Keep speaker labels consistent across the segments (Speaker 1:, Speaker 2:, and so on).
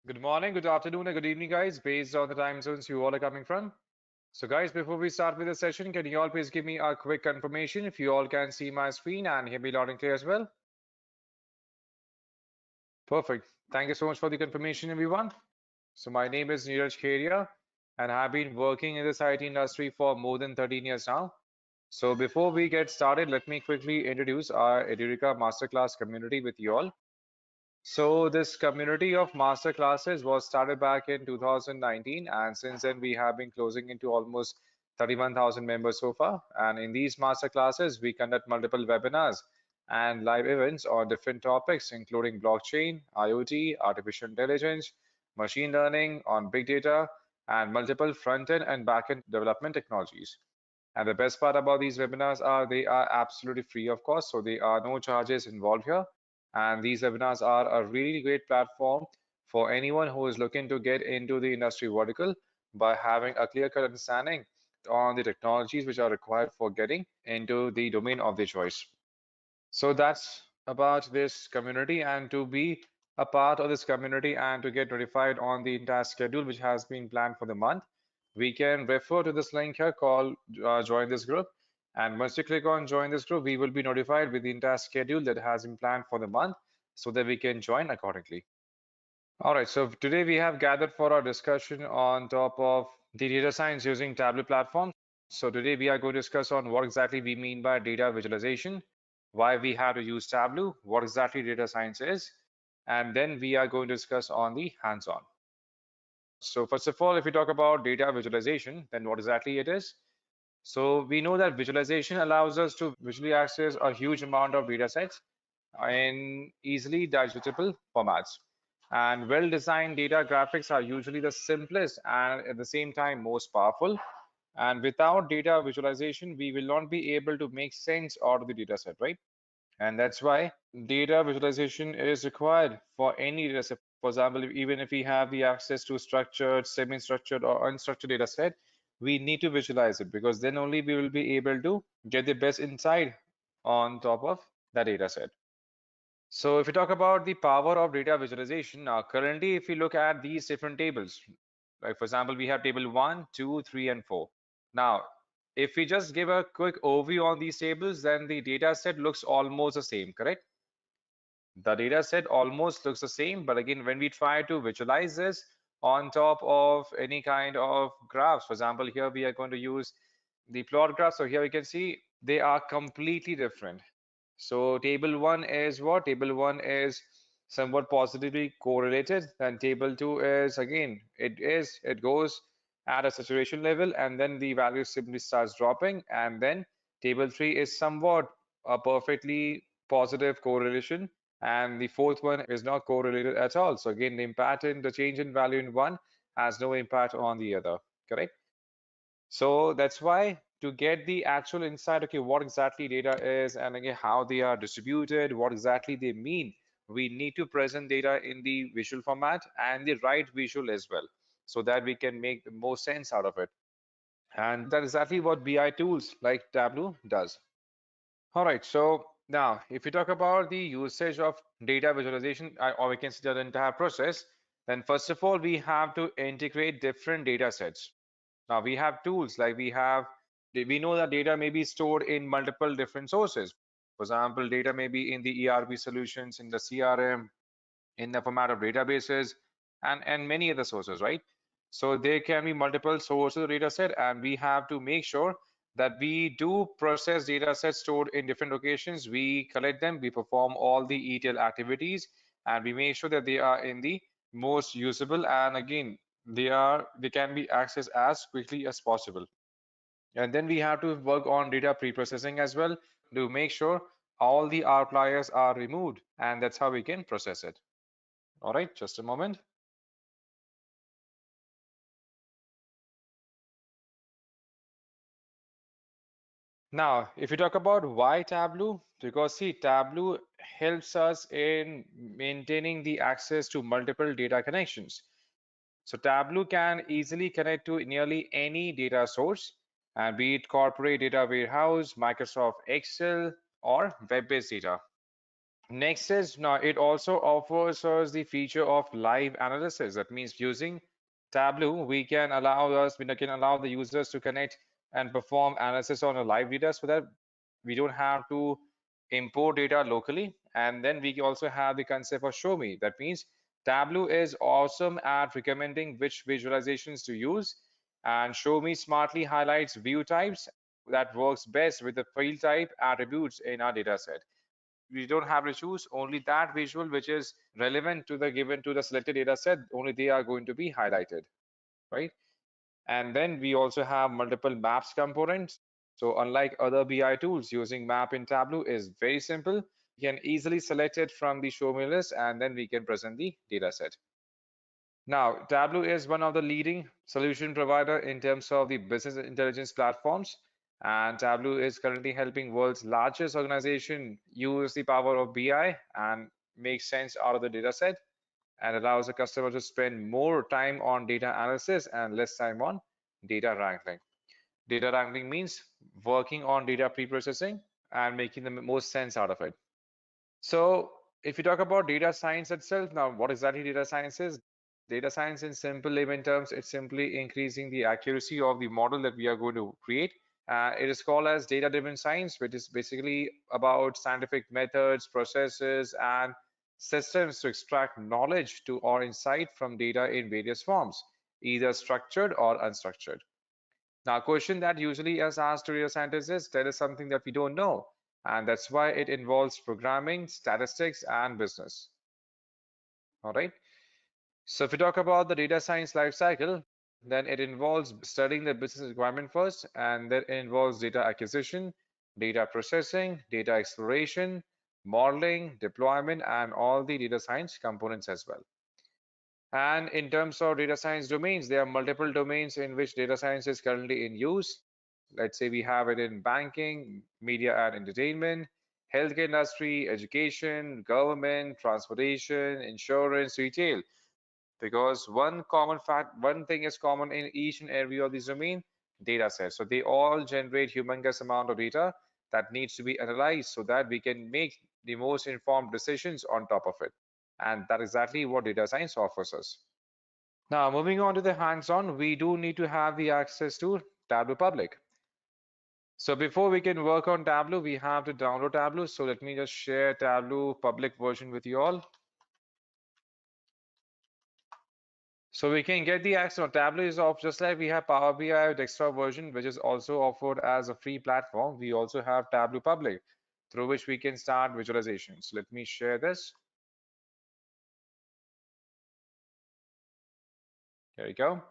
Speaker 1: Good morning, good afternoon, and good evening, guys, based on the time zones you all are coming from. So, guys, before we start with the session, can you all please give me a quick confirmation if you all can see my screen and hear me loud and clear as well? Perfect. Thank you so much for the confirmation, everyone. So, my name is 𝐂𝐝𝐿, and I've been working in this IT industry for more than 13 years now. So, before we get started, let me quickly introduce our Edureka Masterclass community with you all. So this community of master classes was started back in 2019, and since then we have been closing into almost 31,000 members so far. And in these master classes, we conduct multiple webinars and live events on different topics, including blockchain, IoT, artificial intelligence, machine learning, on big data, and multiple front-end and back-end development technologies. And the best part about these webinars are they are absolutely free of cost, so there are no charges involved here. And these webinars are a really great platform for anyone who is looking to get into the industry vertical by having a clear-cut understanding on the technologies which are required for getting into the domain of their choice. So that's about this community, and to be a part of this community and to get notified on the entire schedule which has been planned for the month, we can refer to this link here called join this group. And once you click on join this group, we will be notified with the entire schedule that has been planned for the month so that we can join accordingly. All right, so today we have gathered for our discussion on top of the data science using Tableau platform. So today we are going to discuss on what exactly we mean by data visualization, why we have to use Tableau, what exactly data science is, and then we are going to discuss on the hands-on. So first of all, if we talk about data visualization, then what exactly it is? So we know that visualization allows us to visually access a huge amount of data sets in easily digestible formats. And well-designed data graphics are usually the simplest and at the same time most powerful. And without data visualization, we will not be able to make sense out of the data set, right? And that's why data visualization is required for any data set. For example, even if we have the access to structured, semi-structured, or unstructured data set, we need to visualize it because then only we will be able to get the best insight on top of that data set. So if we talk about the power of data visualization, now currently if we look at these different tables, like for example, we have table 1, 2, 3, and 4. Now, if we just give a quick overview on these tables, then the data set looks almost the same, correct? The data set almost looks the same, but again, when we try to visualize this on top of any kind of graphs, for example, here we are going to use the plot graph. So here we can see they are completely different. So table 1 is what? Table 1 is somewhat positively correlated. Then table 2 is again, it goes at a saturation level and then the value simply starts dropping. And then table 3 is somewhat a perfectly positive correlation. And the fourth one is not correlated at all. So again, the impact in the change in value in one has no impact on the other, correct? So that's why to get the actual insight, okay, what exactly data is and again how they are distributed, what exactly they mean, we need to present data in the visual format and the right visual as well, so that we can make the most sense out of it. And that is exactly what BI tools like Tableau does. All right, so now if we talk about the usage of data visualization, or we can see the entire process, then first of all, we have to integrate different data sets. Now we have tools like we know that data may be stored in multiple different sources. For example, data may be in the ERP solutions, in the CRM, in the format of databases, and many other sources, right? So there can be multiple sources of data set, and we have to make sure that we do process data sets stored in different locations. We collect them, we perform all the ETL activities, and we make sure that they are in the most usable, and again, they can be accessed as quickly as possible. And then we have to work on data pre-processing as well to make sure all the outliers are removed, and that's how we can process it. All right, just a moment. Now, if you talk about why Tableau, because see, Tableau helps us in maintaining the access to multiple data connections. So Tableau can easily connect to nearly any data source, and be it corporate data warehouse, Microsoft Excel, or web-based data. Next is now it also offers us the feature of live analysis. That means using Tableau, we can allow the users to connect and perform analysis on a live data so that we don't have to import data locally. And then we also have the concept of show me. That means Tableau is awesome at recommending which visualizations to use, and show me smartly highlights view types that works best with the field type attributes in our data set. We don't have to choose only that visual which is relevant to the given to the selected data set, only they are going to be highlighted, right? And then we also have multiple maps components. So unlike other BI tools, using map in Tableau is very simple. You can easily select it from the show me list, and then we can present the data set. Now, Tableau is one of the leading solution provider in terms of the business intelligence platforms. And Tableau is currently helping world's largest organization use the power of BI and make sense out of the data set, and allows the customer to spend more time on data analysis and less time on data wrangling. Data wrangling means working on data pre-processing and making the most sense out of it. So if you talk about data science itself, now what exactly data science is? Data science in simple layman terms, it's simply increasing the accuracy of the model that we are going to create. It is called as data-driven science, which is basically about scientific methods, processes, and systems to extract knowledge to or insight from data in various forms, either structured or unstructured. Now, a question that usually is asked to data scientists is, there is something that we don't know, and that's why it involves programming, statistics, and business. All right. So if we talk about the data science lifecycle, then it involves studying the business requirement first, and then it involves data acquisition, data processing, data exploration, modeling, deployment, and all the data science components as well. And in terms of data science domains, there are multiple domains in which data science is currently in use. Let's say we have it in banking, media and entertainment, healthcare industry, education, government, transportation, insurance, retail. Because one thing is common in each and every of these domain, data sets. So they all generate humongous amount of data that needs to be analyzed so that we can make the most informed decisions on top of it. And that is exactly what data science offers us. Now, moving on to the hands-on, we do need to have the access to Tableau Public. So before we can work on Tableau, we have to download Tableau. So let me just share Tableau public version with you all. So we can get the access. Tableau is off, just like we have Power BI desktop version, which is also offered as a free platform. We also have Tableau Public, through which we can start visualizations. Let me share this. There you go.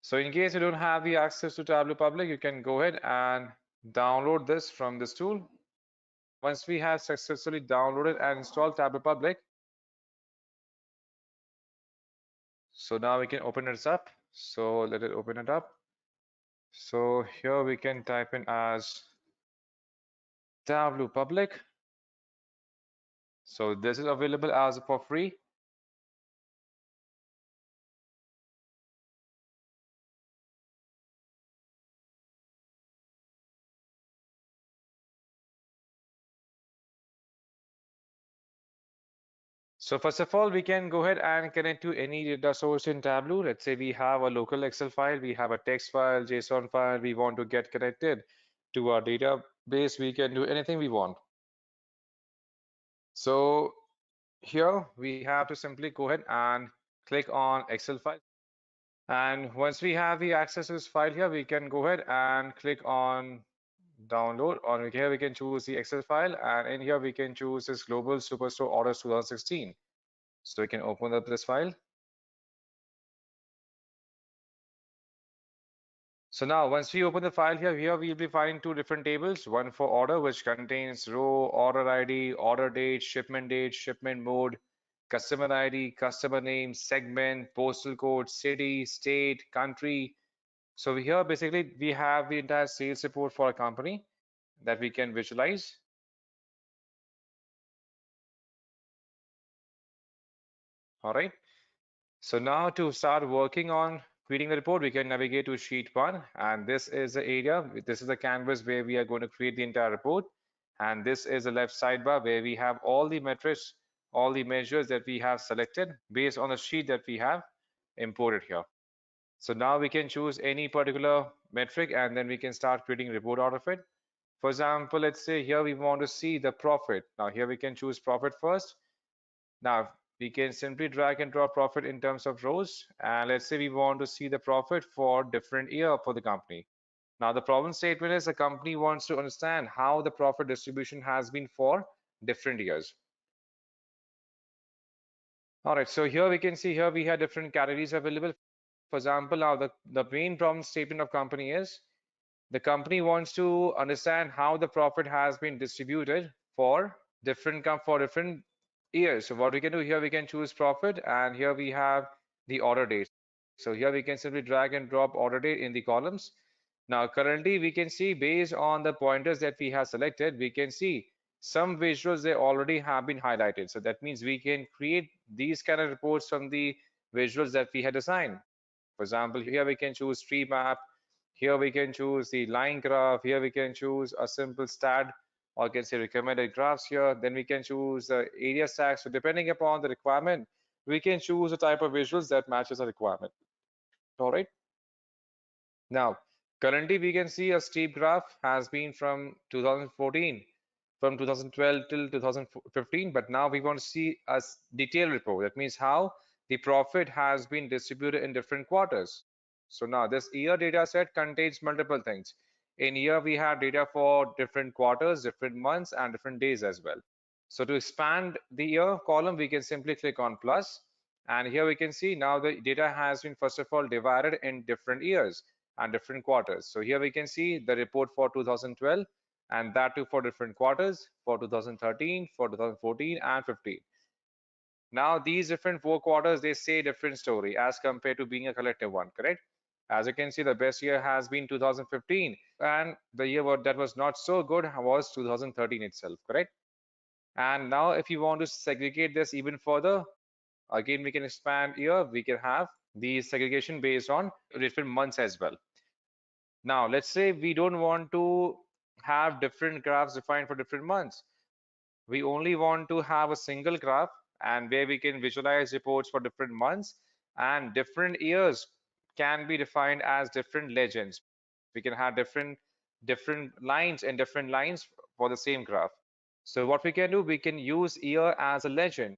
Speaker 1: So in case you don't have the access to Tableau Public, you can go ahead and download this from this tool. Once we have successfully downloaded and installed Tableau Public, so now we can open this up. So let it open it up. So here we can type in as Tableau Public. So this is available as for free. So first of all, we can go ahead and connect to any data source in Tableau. Let's say we have a local Excel file, we have a text file, JSON file, we want to get connected to our database, we can do anything we want. So here we have to simply go ahead and click on Excel file. And once we have the access to this file here, we can go ahead and click on download. On here we can choose the Excel file, and in here we can choose this Global Superstore Orders 2016. So we can open up this file. So now once we open the file here we'll be finding two different tables, one for order, which contains row, order ID, order date, shipment mode, customer ID, customer name, segment, postal code, city, state, country. So here basically we have the entire sales report for a company that we can visualize. All right. So now to start working on creating the report, we can navigate to sheet 1, and this is the area, this is the canvas where we are going to create the entire report. And this is the left sidebar where we have all the metrics, all the measures that we have selected based on the sheet that we have imported here. So now we can choose any particular metric and then we can start creating a report out of it. For example, let's say here we want to see the profit. Now here we can choose profit first. Now we can simply drag and drop profit in terms of rows. And let's say we want to see the profit for different year for the company. Now the problem statement is the company wants to understand how the profit distribution has been for different years. All right, so here we can see here we have different categories available. For example, now the main problem statement of company is the company wants to understand how the profit has been distributed for different years. So what we can do here, we can choose profit, and here we have the order date. So here we can simply drag and drop order date in the columns. Now currently we can see based on the pointers that we have selected, we can see some visuals they already have been highlighted. So that means we can create these kind of reports from the visuals that we had assigned. For example, here we can choose tree map. Here we can choose the line graph. Here we can choose a simple stat, or can say recommended graphs here. Then we can choose the area stack. So depending upon the requirement, we can choose a type of visuals that matches the requirement. All right. Now, currently we can see a steep graph has been from 2014, from 2012 till 2015, but now we want to see a detailed report. That means how the profit has been distributed in different quarters. So now this year data set contains multiple things. In here we have data for different quarters, different months, and different days as well. So to expand the year column, we can simply click on plus, and here we can see now the data has been first of all divided in different years and different quarters. So here we can see the report for 2012, and that too for different quarters, for 2013, for 2014 and 15. Now these different 4 quarters, they say different story as compared to being a collective one, correct? As you can see, the best year has been 2015, and the year that was not so good was 2013 itself, correct? And now if you want to segregate this even further, again we can expand here, we can have the segregation based on different months as well. Now let's say we don't want to have different graphs defined for different months. We only want to have a single graph and where we can visualize reports for different months, and different years can be defined as different legends. We can have different lines and different lines for the same graph. So what we can do, we can use year as a legend.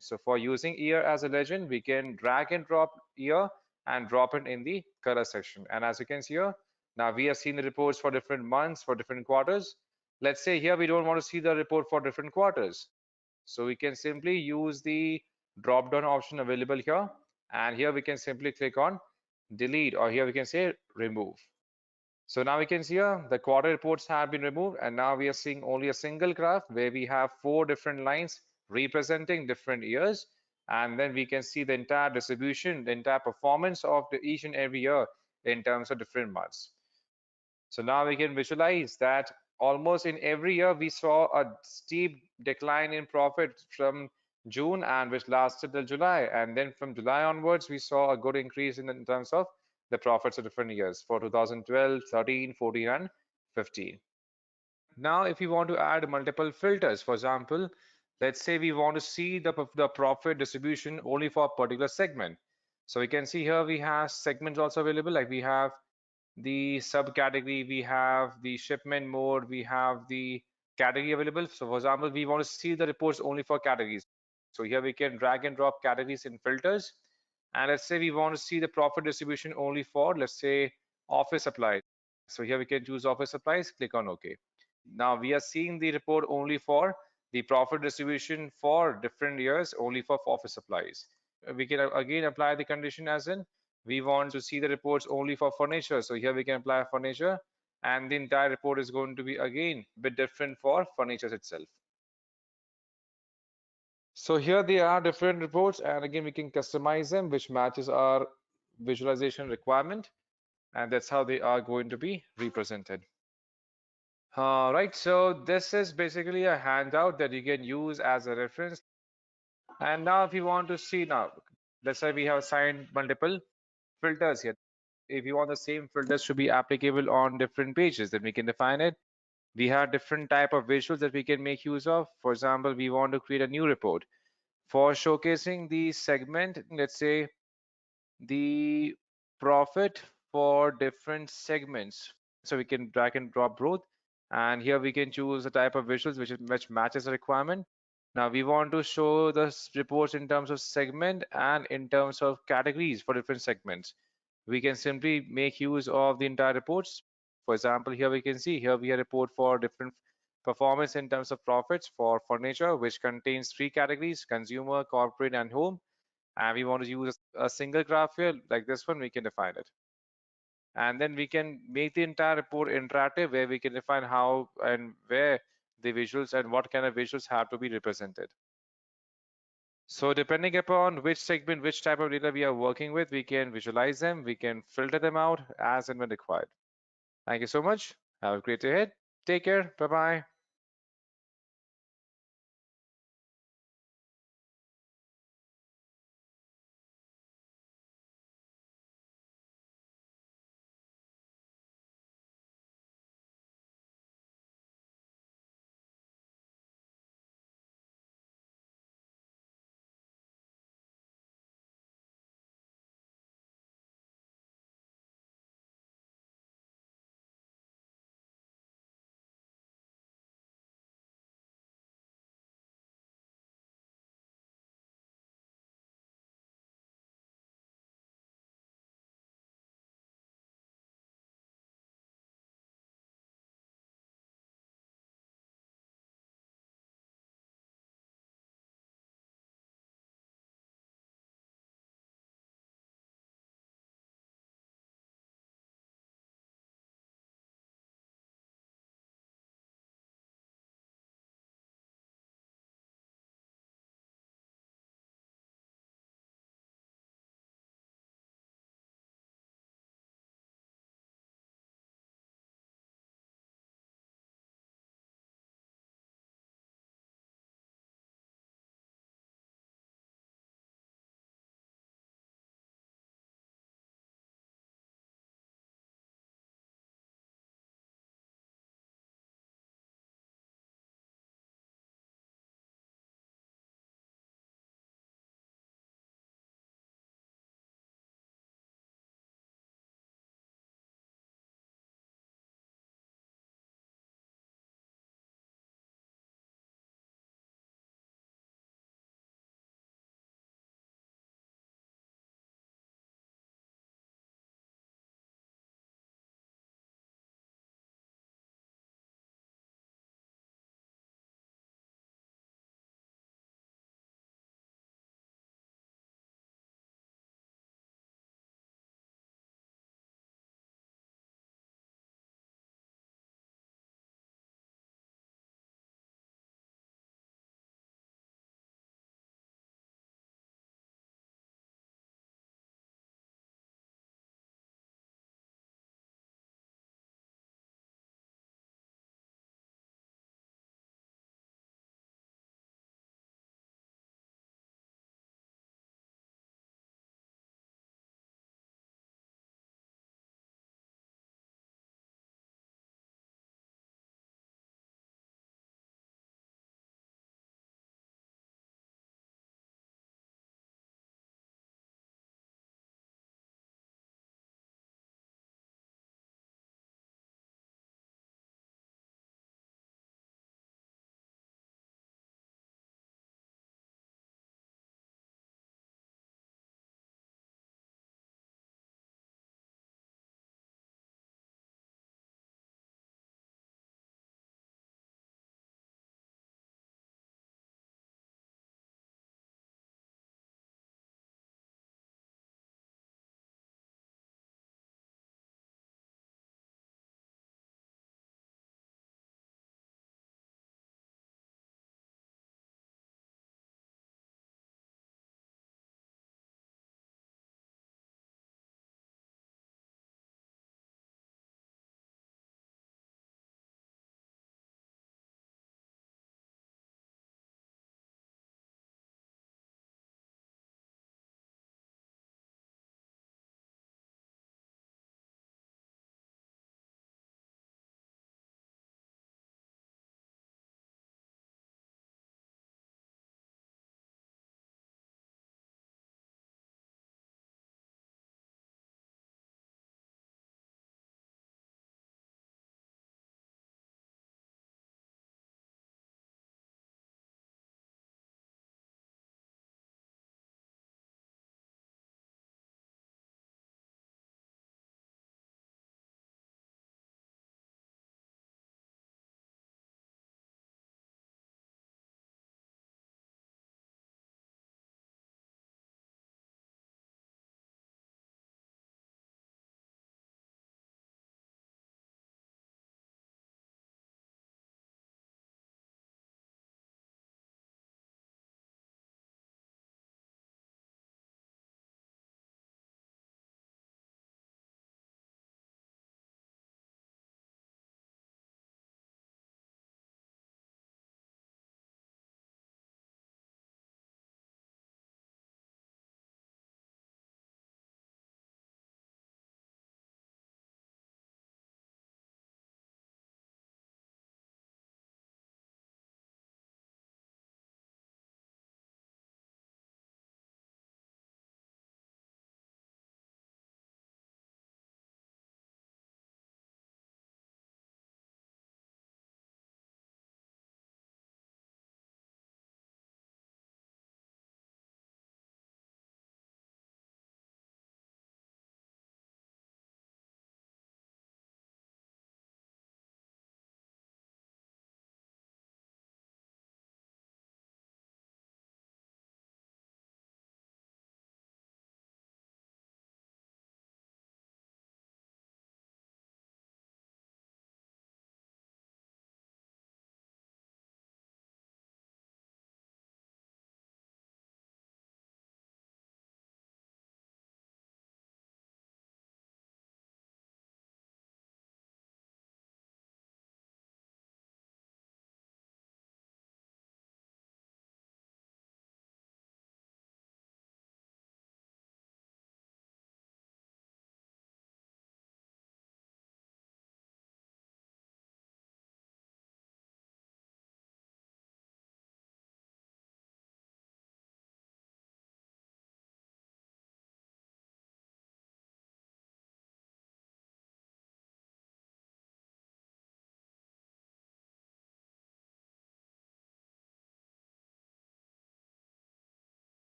Speaker 1: So for using year as a legend, we can drag and drop year and drop it in the color section. And as you can see here, now we have seen the reports for different months, for different quarters. Let's say here we don't want to see the report for different quarters. So we can simply use the drop down option available here. And here we can simply click on delete, or here we can say remove. So now we can see here the quarter reports have been removed, and now we are seeing only a single graph where we have 4 different lines representing different years, and then we can see the entire distribution, the entire performance of each and every year in terms of different months. So now we can visualize that almost in every year we saw a steep decline in profit from June, and which lasted till July, and then from July onwards we saw a good increase in terms of the profits of different years for 2012, 13, 14 and 15. Now if you want to add multiple filters, for example, let's say we want to see the profit distribution only for a particular segment. So we can see here we have segments also available, like we have the subcategory, we have the shipment mode, we have the category available. So for example, we want to see the reports only for categories. So here we can drag and drop categories in filters. And let's say we want to see the profit distribution only for, let's say, office supplies. So here we can choose office supplies, click on OK. Now we are seeing the report only for the profit distribution for different years, only for office supplies. We can again apply the condition as in we want to see the reports only for furniture. So here we can apply furniture, and the entire report is going to be again a bit different for furniture itself. So here they are different reports, and again we can customize them which matches our visualization requirement, and that's how they are going to be represented. Right, so this is basically a handout that you can use as a reference. And now if you want to see, now let's say we have assigned multiple filters here. If you want the same filters to be applicable on different pages, then we can define it. We have different type of visuals that we can make use of. For example, we want to create a new report for showcasing the segment, let's say the profit for different segments. So we can drag and drop both. And here we can choose a type of visuals which matches the requirement. Now we want to show the reports in terms of segment and in terms of categories for different segments. We can simply make use of the entire reports. For example, here we can see here we have a report for different performance in terms of profits for furniture, which contains three categories: consumer, corporate, and home. And we want to use a single graph here like this one. We can define it, and then we can make the entire report interactive, where we can define how and where the visuals and what kind of visuals have to be represented. So depending upon which segment, which type of data we are working with, we can visualize them, we can filter them out as and when required. Thank you so much. Have a great day ahead. Take care. Bye bye.